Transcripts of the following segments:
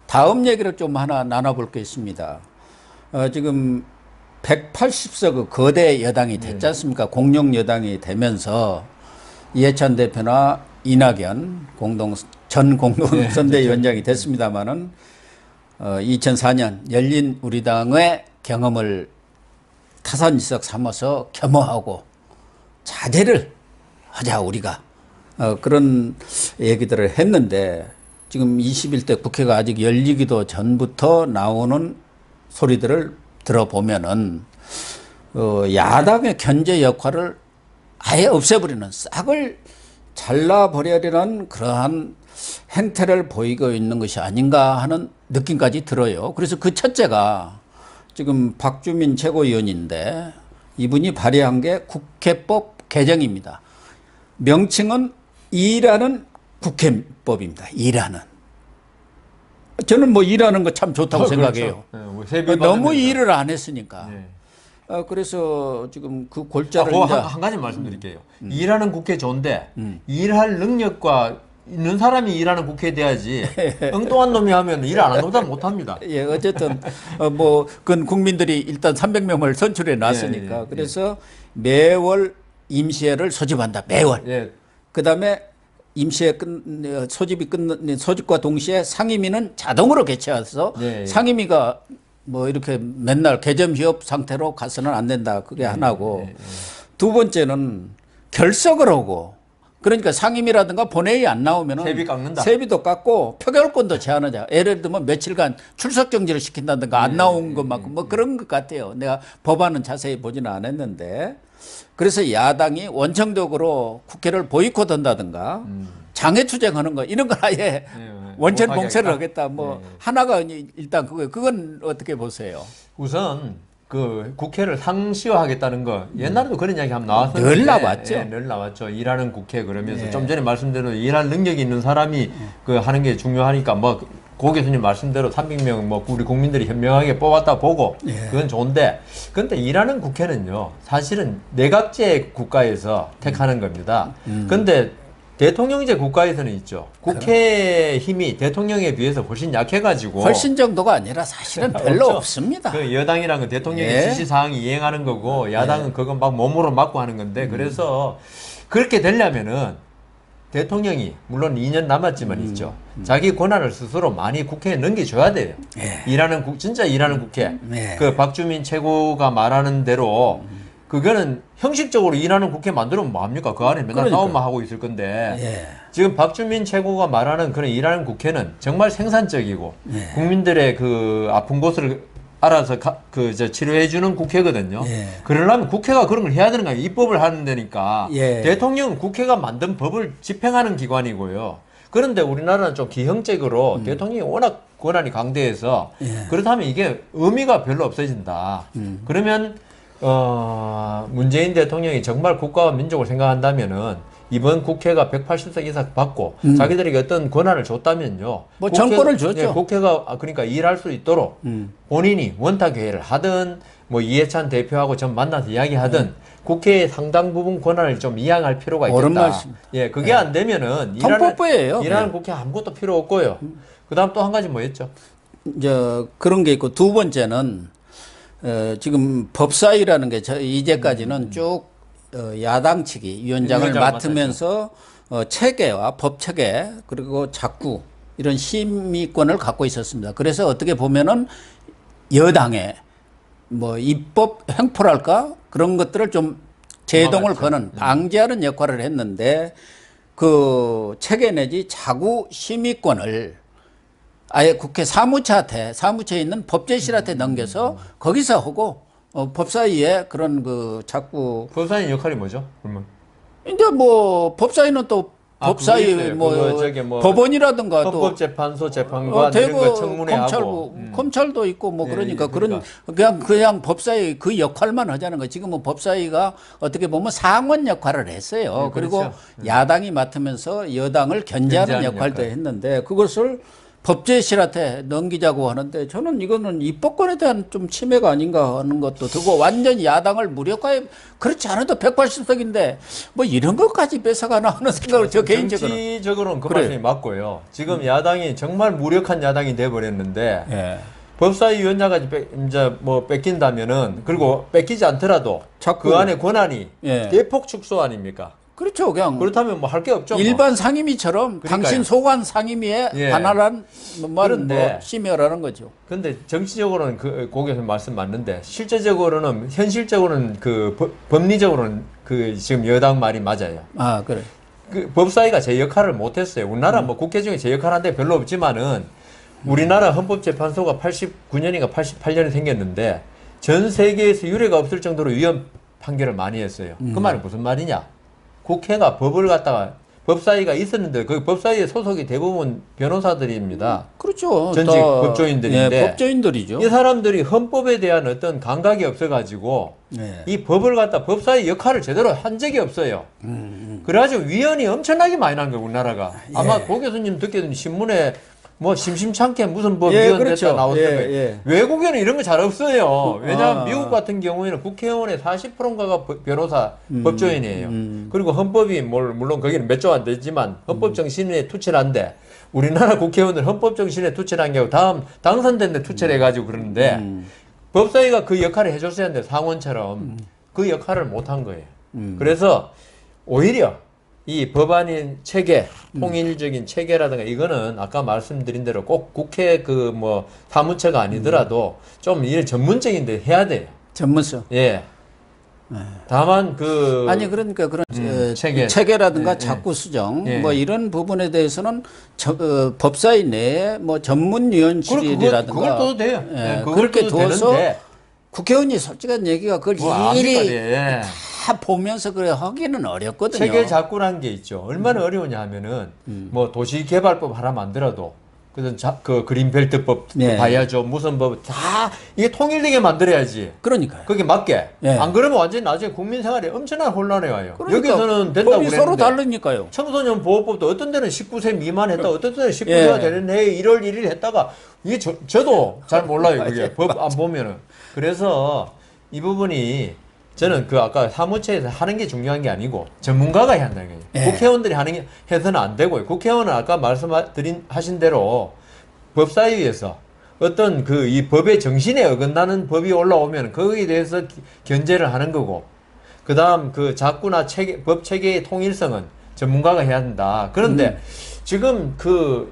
다음 얘기를 좀 하나 나눠볼 게 있습니다. 지금 180석 그 거대 여당이 됐지 않습니까? 공룡 여당이 되면서 이해찬 대표나 이낙연 전 공동선대위원장이 됐습니다마는 2004년 열린 우리당의 경험을 타산지석 삼아서 겸허하고 자제를 하자 우리가 그런 얘기들을 했는데 지금 21대 국회가 아직 열리기도 전부터 나오는 소리들을 들어보면은 야당의 견제 역할을 아예 없애버리는 싹을 잘라버리려는 그러한 행태를 보이고 있는 것이 아닌가 하는 느낌까지 들어요. 그래서 그 첫째가 지금 박주민 최고위원인데 이분이 발의한 게 국회법 개정입니다. 명칭은 일하는 국회법입니다. 일하는. 저는 뭐 일하는 거 참 좋다고 생각해요. 그렇죠. 네, 너무 일을 안 했으니까. 네. 그래서 지금 그 골자를 한 가지 말씀드릴게요. 일하는 국회 좋은데 일할 능력과 있는 사람이 일하는 국회에 돼야지 엉뚱한 놈이 하면 일 안 하는 놈들은 못합니다. 예, 어쨌든 뭐 그건 국민들이 일단 300명을 선출해 놨으니까 그래서 매월 임시회를 소집한다. 매월. 그다음에 임시회 소집과 동시에 상임위는 자동으로 개최해서 상임위가 뭐 이렇게 맨날 개점휴업 상태로 가서는 안 된다. 그게 하나고 두 번째는 결석을 하고 그러니까 상임위라든가 본회의 안 나오면은 세비 깎는다. 세비도 깎고 표결권도 제한하자. 예를 들면 며칠간 출석 정지를 시킨다든가 안 나온 것만큼 뭐 그런 것 같아요. 내가 법안은 자세히 보지는 않았는데 그래서 야당이 원청적으로 국회를 보이콧한다든가 장애투쟁하는 거 이런 걸 아예 원천 봉쇄를 하겠다. 뭐 하나가 일단 그건 어떻게 보세요? 우선 그 국회를 상시화하겠다는 거 옛날에도 그런 이야기 한번 나왔었는데 늘 나왔죠. 늘 나왔죠. 일하는 국회 그러면서 좀 전에 말씀대로 일할 능력이 있는 사람이 그 하는 게 중요하니까 뭐 고 교수님 말씀대로 300명 뭐 우리 국민들이 현명하게 뽑았다 보고 그건 좋은데 근데 일하는 국회는요 사실은 내각제 국가에서 택하는 겁니다. 근데 대통령제 국가에서는 있죠. 국회의 힘이 대통령에 비해서 훨씬 약해가지고 훨씬 정도가 아니라 사실은 별로 없죠. 없습니다. 그 여당이랑은 대통령의 지시사항이 이행하는 거고 야당은 그거 막 몸으로 막고 하는 건데 그래서 그렇게 되려면은 대통령이 물론 2년 남았지만 있죠. 자기 권한을 스스로 많이 국회에 넘겨줘야 돼요. 진짜 일하는 국회. 그 박주민 최고가 말하는 대로 그거는 형식적으로 일하는 국회 만들면 뭐합니까? 그 안에 맨날 싸움만 하고 있을 건데 지금 박주민 최고가 말하는 그런 일하는 국회는 정말 생산적이고 국민들의 그 아픈 곳을 알아서 치료해주는 국회거든요. 그러려면 국회가 그런 걸 해야 되는 거예요. 입법을 하는 데니까. 대통령은 국회가 만든 법을 집행하는 기관이고요. 그런데 우리나라는 좀 기형적으로 대통령이 워낙 권한이 강대해서 그렇다면 이게 의미가 별로 없어진다. 그러면 문재인 대통령이 정말 국가와 민족을 생각한다면은 이번 국회가 180석 이상 받고 자기들에게 어떤 권한을 줬다면요. 뭐 정권을 줬죠. 국회가 그러니까 일할 수 있도록 본인이 원탁회의를 하든 뭐 이해찬 대표하고 좀 만나서 이야기하든 국회의 상당 부분 권한을 좀 이양할 필요가 있겠다. 옳은 말씀. 그게 안 되면은 통법부예요. 일하는 국회 아무것도 필요 없고요. 그다음 또 한 가지 뭐였죠? 이제 그런 게 있고 두 번째는 지금 법사위라는 게 이제까지는 쭉 야당 측이 위원장을 맡으면서 체계와 법 체계 그리고 작구 이런 심의권을 갖고 있었습니다. 그래서 어떻게 보면은 여당의 뭐 입법 횡포랄까 그런 것들을 좀 제동을 거는 방지하는 역할을 했는데 그 체계 내지 자구 심의권을 아예 국회 사무처에 있는 법제실한테 넘겨서 거기서 하고 법사위에 그런 그 자꾸 법사위 역할이 뭐죠? 그러면 이제 뭐 법사위는 또 법사위 뭐 법원이라든가 또 헌법재판소 재판관 이런 거 청문회하고 검찰도 있고 뭐 그러니까 그런 그냥 법사위 그 역할만 하자는 거. 지금은 법사위가 어떻게 보면 상원 역할을 했어요. 그리고 야당이 맡으면서 여당을 견제하는 역할도 했는데 그것을 법제실한테 넘기자고 하는데 저는 이거는 입법권에 대한 좀 침해가 아닌가 하는 것도 들고 완전히 야당을 무력화해 그렇지 않아도 180석인데 뭐 이런 것까지 뺏어가나 하는 생각을 저 개인적으로는. 정치적으로는 그 그래. 말씀이 맞고요. 지금 야당이 정말 무력한 야당이 돼버렸는데 예. 법사위 위원장까지 이제 뭐 뺏긴다면은 그리고 뺏기지 않더라도 자꾸- 그 안에 권한이 예. 대폭 축소 아닙니까? 그렇죠. 그냥 그렇다면 뭐 할 게 없죠. 뭐. 일반 상임위처럼 그러니까요. 당신 소관 상임위에 예. 관할한 그런데- 심의하라는 거죠. 근데 정치적으로는 고 교수님 말씀 맞는데 실제적으로는 현실적으로는 법리적으로는 지금 여당 말이 맞아요. 아 그래. 그 법사위가 제 역할을 못했어요. 우리나라 뭐 국회 중에 제 역할 하는 데 별로 없지만은 우리나라 헌법재판소가 89년인가 88년에 생겼는데 전 세계에서 유례가 없을 정도로 위헌 판결을 많이 했어요. 그 말은 무슨 말이냐? 국회가 법을 갖다가 법사위가 있었는데 그 법사위에 소속이 대부분 변호사들입니다. 그렇죠. 전직 다- 법조인들인데 예, 법조인들이죠. 이 사람들이 헌법에 대한 어떤 감각이 없어가지고 네. 이 법을 갖다 법사위 역할을 제대로 한 적이 없어요. 그래가지고 위헌이 엄청나게 많이 난 거예요, 우리나라가. 아마 고 교수님 듣기에는 신문에 뭐 심심찮게 무슨 법 예, 위헌 그렇죠. 됐다 나왔을 예, 거예요. 예. 외국에는 이런 거 잘 없어요. 왜냐하면 아. 미국 같은 경우에는 국회의원의 40%가 변호사, 법조인이에요. 그리고 헌법이 물론 거기는 몇 조 안 되지만 헌법 정신에 투철한데 우리나라 국회의원은 헌법 정신에 투철한 게 아니고 당선된 데 투철해가지고 그러는데 법사위가 그 역할을 해줬어야 하는데 상원처럼 그 역할을 못 한 거예요. 그래서 오히려 이 법안인 체계, 통일적인 체계라든가 이거는 아까 말씀드린 대로 꼭 국회 사무처가 아니더라도 좀 일 전문적인데 해야 돼요. 전문성. 예. 다만 아니 그러니까 그런 체계. 체계라든가 예, 자구 수정 예. 뭐 이런 부분에 대해서는 법사위 내에 뭐 전문위원실이라든가 그걸 둬도 돼요. 예, 예, 그걸 그렇게 둬도 둬서 되는데 국회의원이 솔직한 얘기가 그걸 뭐 일일이 압니까? 예. 다 보면서 그래 하기는 어렵거든요. 체계 자꾸라는 게 있죠. 얼마나 어려우냐 하면은 뭐 도시개발법 하나 만들어도 그 그린벨트법 네. 봐야죠. 무슨 법 다 이게 통일되게 만들어야지. 그러니까요. 그게 맞게. 예. 안 그러면 완전히 나중에 국민 생활에 엄청난 혼란이 와요. 그러니까 여기서는 된다고 법이 서로 그랬는데 다르니까요. 청소년 보호법도 어떤 데는 19세 미만 했다, 어떤 데는 19세가 예. 되는 해에 1월 1일 했다가 이게 저도 잘 몰라요. 그게 법 안 보면은. 그래서 이 부분이 저는 아까 사무처에서 하는 게 중요한 게 아니고 전문가가 해야 한다는 거예요. 예. 국회의원들이 해서는 안 되고요. 국회의원은 아까 하신 대로 법사위에서 어떤 이 법의 정신에 어긋나는 법이 올라오면 거기에 대해서 견제를 하는 거고, 그 다음 자꾸나 법 체계의 통일성은 전문가가 해야 한다. 그런데 지금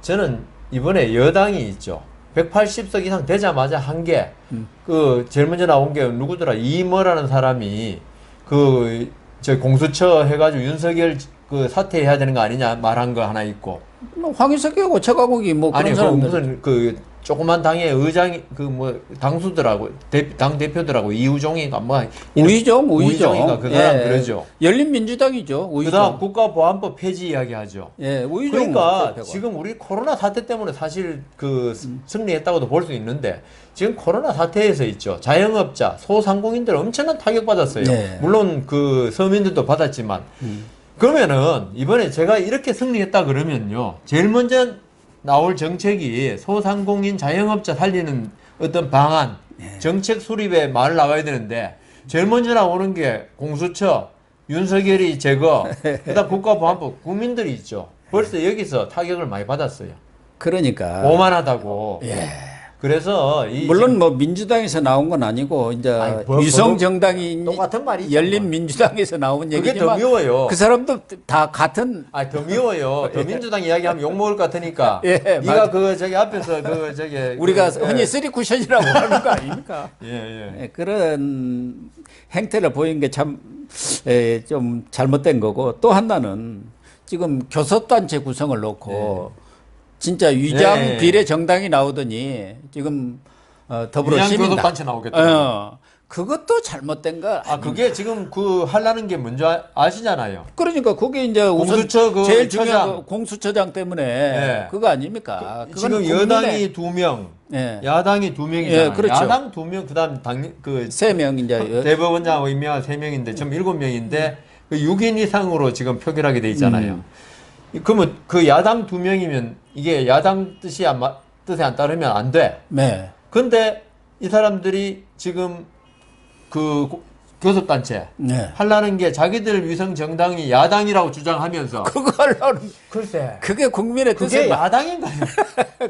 저는 이번에 여당이 있죠. 180석 이상 되자마자 한 게, 제일 먼저 나온 게 누구더라? 이모라는 사람이, 저 공수처 해가지고 윤석열 사퇴해야 되는 거 아니냐 말한 거 하나 있고. 뭐 황희석이하고 최강욱이 뭐 그런 아니, 사람들. 무슨 조그만 당의 의장이, 당수들하고, 당 대표들하고 이우종인가 우이종인가 그 사람 그러죠. 열린민주당이죠. 그 우이종. 다음 국가보안법 폐지 이야기 하죠. 예, 우이종. 그러니까 대표가. 지금 우리 코로나 사태 때문에 사실 승리했다고도 볼 수 있는데 지금 코로나 사태에서 있죠. 자영업자, 소상공인들 엄청난 타격받았어요. 네. 물론 서민들도 받았지만 그러면은 이번에 제가 이렇게 승리했다 그러면요. 제일 먼저 나올 정책이 소상공인 자영업자 살리는 어떤 방안, 정책 수립에 말 나와야 되는데 제일 먼저 나오는 게 공수처, 윤석열이 제거, 그다음 국가보안법, 국민들이 있죠. 벌써 여기서 타격을 많이 받았어요. 그러니까. 오만하다고. 예. 그래서 물론 뭐 민주당에서 나온 건 아니고 이제 아니, 위성 정당이 똑같은 말이죠. 열린민주당에서 나온 그게 얘기지만 더 미워요. 그 사람도 다 같은 더 미워요. 더 민주당 이야기하면 욕 먹을 것 같으니까. 예, 네가 저기 앞에서 우리가 흔히 쓰리 쿠션이라고 하는 거 아닙니까? 예. 예, 그런 행태를 보인 게 참 좀 잘못된 거고, 또 하나는 지금 교섭단체 구성을 놓고 진짜 위장 예. 비례 정당이 나오더니 지금 더불어 시민당 교섭단체 나오겠다. 그것도 잘못된 거. 그게 지금 하려는 게 뭔지 아시잖아요. 그러니까 그게 이제 우선 공수처 제일 중요한 처장. 거 공수처장 때문에 예. 그거 아닙니까? 지금 그건 여당이 2명, 예. 야당이 2명이잖아요. 예, 그렇죠. 야당 2명, 그다음 세 명 이제 대법원장하고 임명한 3명인데 지금 7명인데 6인 이상으로 지금 표결하게 돼 있잖아요. 그러면 그 야당 2명이면 이게 야당 뜻에 안 따르면 안 돼. 네. 근데 이 사람들이 지금 그 교섭단체 네. 하려는 게 자기들 위성 정당이 야당이라고 주장하면서 그거 하려는 글쎄 그게 국민의 그게 뜻에 야당인가요?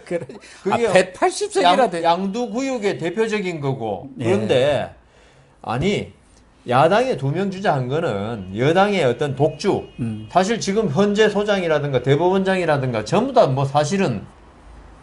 그래. 그게 180석이라 돼. 양두 구역의 대표적인 거고 네. 그런데 아니 야당에 2명 주자한 거는 여당의 어떤 독주 사실 지금 현재 소장이라든가 대법원장이라든가 전부 다 뭐 사실은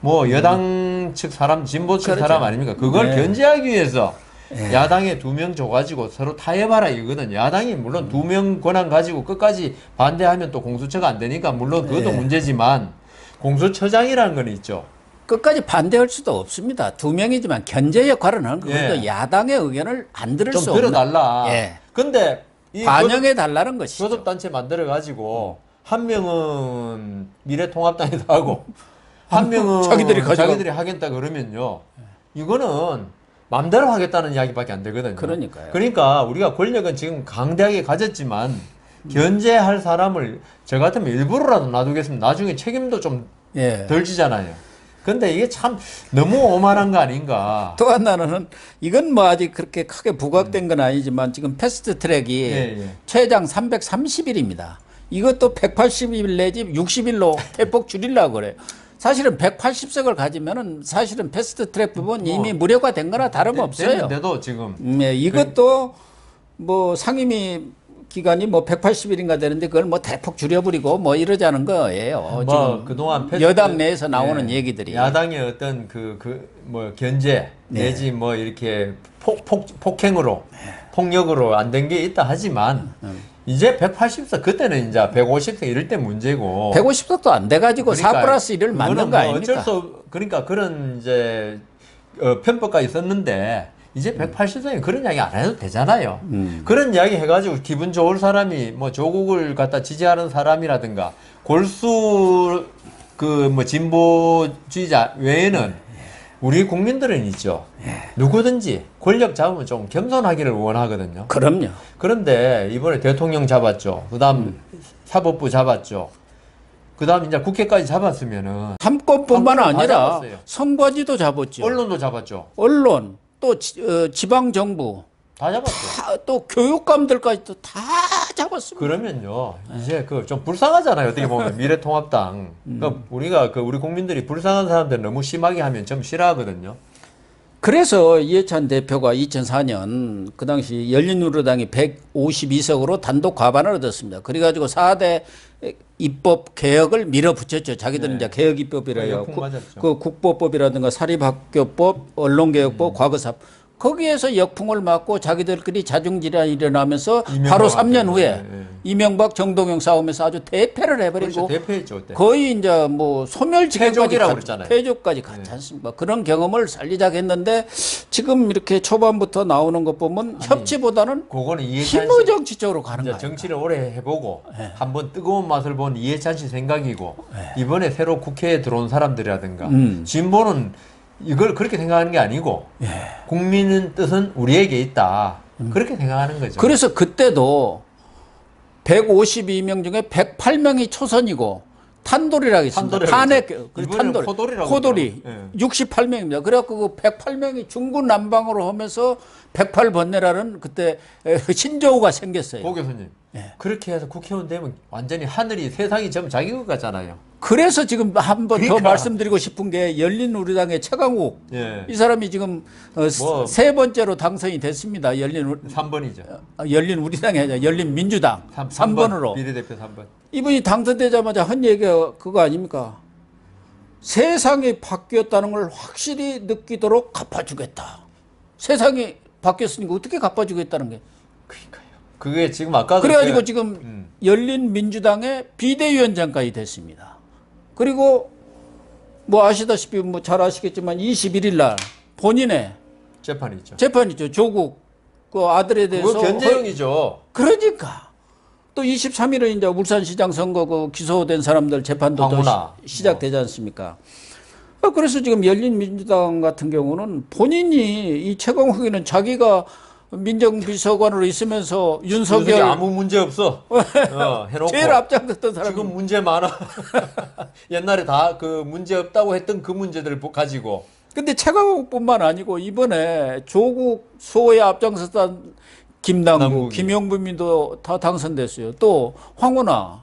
뭐 여당 측 사람 진보 측 그렇죠. 사람 아닙니까? 그걸 네. 견제하기 위해서 네. 야당에 2명 줘가지고 서로 타협하라 이거거든. 야당이 물론 2명 권한 가지고 끝까지 반대하면 또 공수처가 안 되니까 물론 그것도 네. 문제지만 공수처장이라는 건 있죠. 끝까지 반대할 수도 없습니다. 2명이지만 견제 역할을 하는 거죠. 예. 야당의 의견을 안 들을 좀 수 없는. 들어달라. 예. 근데 이 반영해 달라는 것이죠. 교섭단체 만들어가지고 한 명은 미래통합당에다 하고 한 명은 자기들이 가져가고. 자기들이 하겠다 그러면요. 이거는 마음대로 하겠다는 이야기밖에 안 되거든요. 그러니까요. 그러니까 우리가 권력은 지금 강대하게 가졌지만 견제할 사람을 저 같으면 일부러라도 놔두겠습니다. 나중에 책임도 좀 예. 덜 지잖아요. 근데 이게 참 너무 오만한 거 아닌가. 또 하나는 이건 뭐 아직 그렇게 크게 부각된 건 아니지만 지금 패스트 트랙이 예. 최장 330일입니다. 이것도 180일 내지 60일로 대폭 줄이려고 그래요. 사실은 180석을 가지면은 사실은 패스트 트랙 부분 이미 무력화된 거나 다름없어요. 됐는데도 지금 네, 이것도 뭐 상임위 기간이 뭐 180일인가 되는데 그걸 뭐 대폭 줄여버리고 뭐 이러자는 거예요. 뭐 지금 그동안 여당 내에서 나오는 예, 얘기들이. 야당의 어떤 뭐 견제 네. 내지 뭐 이렇게 폭행으로 폭력으로 안 된 게 있다 하지만 이제 180석 그때는 이제 150석 이럴 때 문제고 150석도 안 돼가지고 그러니까 4+1을 맞는 거 뭐 아닙니까? 어쩔 수 그러니까 그런 이제 편법가 있었는데 이제 180석이 그런 이야기 안 해도 되잖아요. 그런 이야기 해가지고 기분 좋을 사람이 뭐 조국을 갖다 지지하는 사람이라든가 골수 그 뭐 진보주의자 외에는 우리 국민들은 있죠. 누구든지 권력 잡으면 좀 겸손하기를 원하거든요. 그럼요. 그런데 이번에 대통령 잡았죠. 그다음 사법부 잡았죠. 그다음 이제 국회까지 잡았으면은 삼권뿐만 삼권을 다 아니라 잡았어요. 선거지도 잡았죠. 언론도 잡았죠. 언론 또 지방 정부 다 잡았죠. 또 교육감들까지도 다 잡았습니다. 그러면요 이제 그 좀 불쌍하잖아요. 어떻게 보면 미래통합당 그러니까 우리가 우리 국민들이 불쌍한 사람들 너무 심하게 하면 좀 싫어하거든요. 그래서 이해찬 대표가 2004년 그 당시 열린우리당이 152석으로 단독 과반을 얻었습니다. 그래가지고 4대 입법 개혁을 밀어붙였죠. 자기들은 네. 이제 개혁 입법이라요. 역풍 맞았죠. 그 국보법이라든가 사립학교법, 언론개혁법, 과거사법 거기에서 역풍을 맞고 자기들끼리 자중질환이 일어나면서 바로 3년 후에 이명박 정동영 싸움에서 아주 대패를 해버리고 그렇죠. 대패했죠 그때. 거의 이제 뭐 소멸지경까지 패족이라고 그랬잖아요. 패족까지 갔지 않습니까? 그런 경험을 살리자고 했는데 지금 이렇게 초반부터 나오는 것 보면 협치보다는 그거는 이해찬 힘의 씨 정치 쪽으로 가는 이제 거예요. 정치를 오래 해보고 한번 뜨거운 맛을 본 이해찬 씨 생각이고 이번에 새로 국회에 들어온 사람들이라든가 진보는 이걸 그렇게 생각하는 게 아니고 국민의 뜻은 우리에게 있다. 그렇게 생각하는 거죠. 그래서 그때도 152명 중에 108명이 초선이고 탄돌이라고 있습니다. 탄돌이라고 탄핵, 있죠. 그 이번에는 탄돌, 코돌이라고 코돌이 그러더라고요. 68명입니다. 그래갖고 그 108명이 중구난방으로 하면서 108번뇌라는 그때 신조어가 생겼어요. 고 교수님 그렇게 해서 국회의원 되면 완전히 하늘이 세상이 전부 자기 것 같잖아요. 그래서 지금 한 번 더 그러니까. 말씀드리고 싶은 게 열린우리당의 최강욱 예. 이 사람이 지금 뭐. 세 번째로 당선이 됐습니다. 3번이죠. 열린우리당이 아니라 열린민주당 3번으로 비례대표 3번. 이분이 당선되자마자 한 얘기가 그거 아닙니까? 세상이 바뀌었다는 걸 확실히 느끼도록 갚아주겠다. 세상이 바뀌었으니까 어떻게 갚아주겠다는 게. 그러니까요. 그게 지금 아까 그래가지고 지금 열린민주당의 비대위원장까지 됐습니다. 그리고 뭐 아시다시피 뭐 잘 아시겠지만 21일 날 본인의 재판이 있죠. 재판이죠. 조국 그 아들에 대해서. 그거 견제용이죠. 그러니까. 또 23일은 이제 울산시장 선거 그 기소된 사람들 재판도 또 시작되지 않습니까? 그래서 지금 열린민주당 같은 경우는 본인이 이 최강욱이는 자기가 민정비서관으로 있으면서 윤석열 윤석열 아무 문제 없어. 해놓고 제일 앞장섰던 사람이 지금 문제 많아. 옛날에 다 그 문제 없다고 했던 그 문제들을 가지고. 근데 최강욱뿐만 아니고 이번에 조국 수호에 앞장섰던 김남국, 김용범도 다 당선됐어요. 또 황운하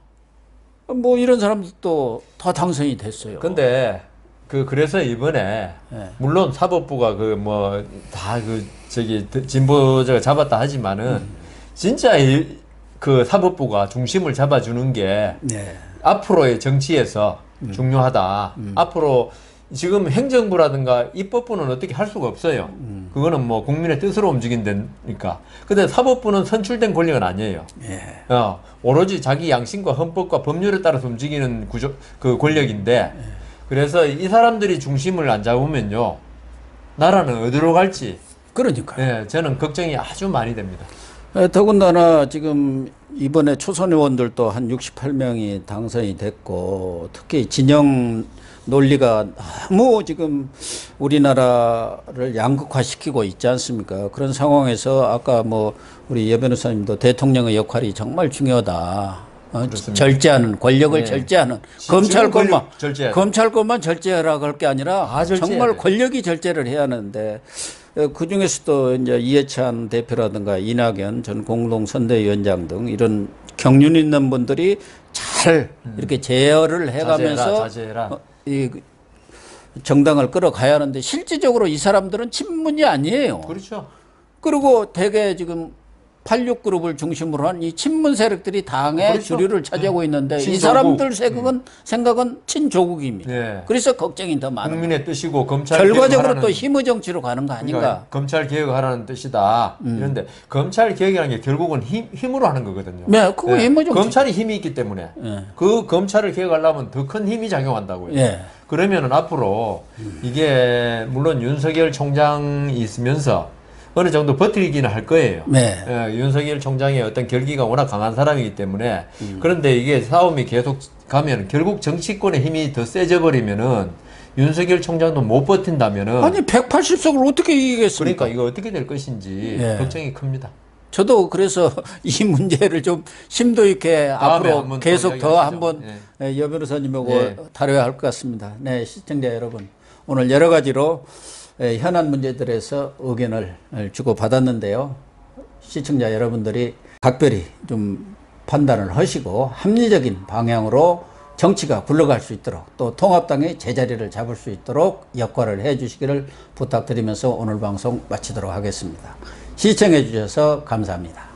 뭐 이런 사람들도 다 당선이 됐어요. 근데 그래서 이번에 네. 물론 사법부가 그 뭐 다 그 저기 진보자가 잡았다 하지만은 진짜 그 사법부가 중심을 잡아주는 게 네. 앞으로의 정치에서 중요하다. 앞으로 지금 행정부라든가 입법부는 어떻게 할 수가 없어요. 그거는 뭐 국민의 뜻으로 움직인다니까. 근데 사법부는 선출된 권력은 아니에요. 예. 오로지 자기 양심과 헌법과 법률에 따라서 움직이는 그 권력인데, 그래서 이 사람들이 중심을 안 잡으면요, 나라는 어디로 갈지. 그러니까요. 저는 걱정이 아주 많이 됩니다. 더군다나 지금 이번에 초선 의원들도 한 68명이 당선이 됐고, 특히 진영 논리가 너무 지금 우리나라를 양극화시키고 있지 않습니까? 그런 상황에서 아까 뭐 우리 여 변호사님도 대통령의 역할이 정말 중요하다. 절제하는, 권력을 절제하는, 검찰 것만 절제하라고 할 게 아니라 정말 권력이 절제를 해야 하는데, 그 중에서도 이제 이해찬 대표라든가 이낙연 전 공동선대위원장 등 이런 경륜 있는 분들이 잘 이렇게 제어를 해가면서 자제해라. 이 정당을 끌어가야 하는데 실질적으로 이 사람들은 친문이 아니에요. 그렇죠. 그리고 대개 지금 86그룹을 중심으로 한 이 친문 세력들이 당의 그렇죠. 주류를 차지하고 있는데 친조국. 이 사람들 생각은 친조국입니다. 네. 그래서 걱정이 더 많은 국민의 뜻이고 검찰 결과적으로 또 힘의 정치로 가는 거 아닌가. 그러니까 검찰 개혁하라는 뜻이다. 이런데 검찰 개혁이라는 게 결국은 힘으로 하는 거거든요. 네, 그거 힘의 정치. 검찰이 힘이 있기 때문에 그 검찰을 개혁하려면 더 큰 힘이 작용한다고요. 그러면은 앞으로 이게 물론 윤석열 총장이 있으면서 어느 정도 버티기는 할 거예요. 윤석열 총장의 어떤 결기가 워낙 강한 사람이기 때문에. 그런데 이게 싸움이 계속 가면 결국 정치권의 힘이 더 세져 버리면은 윤석열 총장도 못 버틴다면은. 아니 180석을 어떻게 이기겠습니까? 그러니까 이거 어떻게 될 것인지 걱정이 큽니다. 저도 그래서 이 문제를 좀 심도 있게 앞으로 계속 더 한번 여 변호사님하고 다뤄야 할 것 같습니다. 네, 시청자 여러분, 오늘 여러 가지로 현안 문제들에서 의견을 주고받았는데요. 시청자 여러분들이 각별히 좀 판단을 하시고 합리적인 방향으로 정치가 굴러갈 수 있도록 또 통합당의 제자리를 잡을 수 있도록 역할을 해 주시기를 부탁드리면서 오늘 방송 마치도록 하겠습니다. 시청해 주셔서 감사합니다.